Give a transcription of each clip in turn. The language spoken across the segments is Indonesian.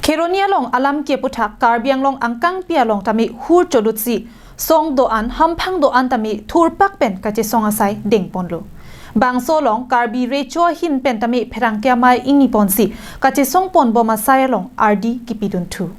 Keronia long alam ke puthak karbiang long angkang pia long tami hur chodutsi song do an hampang do an tami thurpak pen kache song asai deng ponlo bangso long karbi recho hin pen tami pherangkya mai ingi ponsi kache song pon boma sai long RD kipidun thu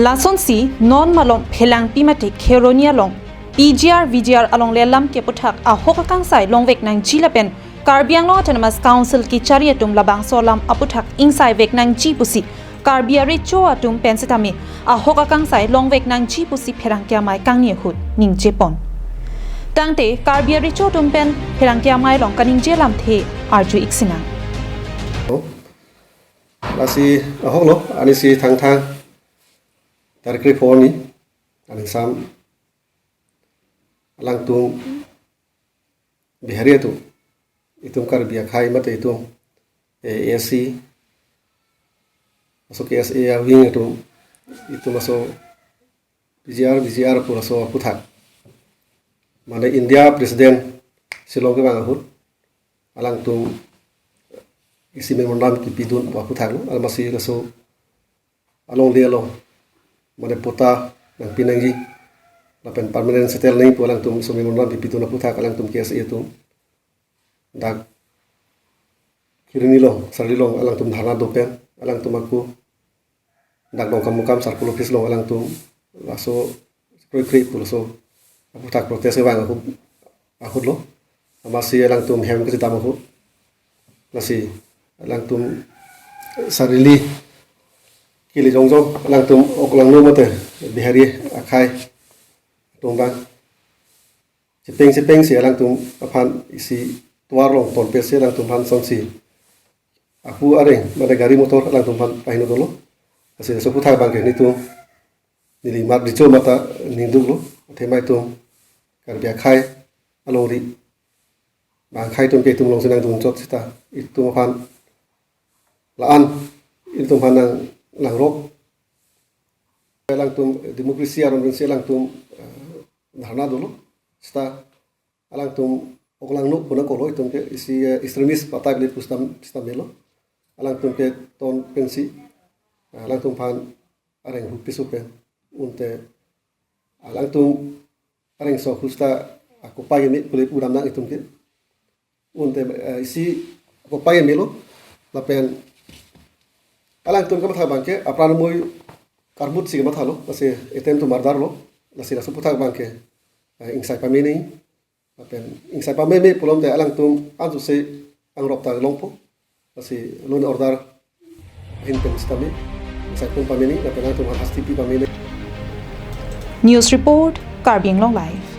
lason si non malong phelang pimate Keronia long PGR VGR along lelam ke puthak a hokakang sai long vek nang jila pen Karbiang Long Autonomous Council ki chariatum labang solam aputhak insai vek nang ji pusi Karbiari cho atum pensitami a hokakang sai long vek nang ji pusi pherangkya mai kangni hut ning jepon tangte Karbiari cho tum pen pherangkya mai long kaning jelam the arju iksina lasi ahok lo ani si thang tarikri phone ni ani sam lang tung bihari tu itum Karbiak khai mate itum ASC masuk KSA wing itu masuk VGR pun masuk puthak mana India presiden silong ke bang ahut alang tum isi memorandum ki pidun wa puthak al masih masuk along dia long mana pota nang pinanggi lapen permanent setel ni pu alang tum so memorandum ki pidun puthak alang tum KSA itu dak kirini long sarli long alang tum dharna dopen alang tum aku dak dong kamukam sarkulo kis long alang tum laso kri pulaso aku tak protes bang aku lo masih alang tum hem kita tamu masih alang tum sarili kili jongjong alang tum oklang no mate bihari akai tumbang sepeng si alang tum apan isi tuar long ton pese alang tum han sonsi aku areng mana gari motor alang tum han pahino dolo asi so puthak bang ni tu nili mar dicho mata ninduk lo themai tum Karbiak khai along ri bang khai tum pe tum long senang tum chot sita itu han laan itu han lang rok alang tum demokrasi aron si alang tum dharna dolo sta alang tum oklang nu puna kolo itum ke isi ekstremis patai beli pustam melo alang tum ke ton pensi alang tum pan areng hupisu pen unte alang tum areng so husta aku pagi ni beli udam nang itum ke unte isi aku pagi melo lapen alang tum ke matha bangke apran moi karbut si matha lo nasi etem tu mardar lo nasi rasu puthak bangke insai pamini apen insai pameme pulom te alang tum antu se angrop ta longpo nasi lun order hintem stami insai pum pamini apen tum hasti pi pamini News Report Karbiang Long Live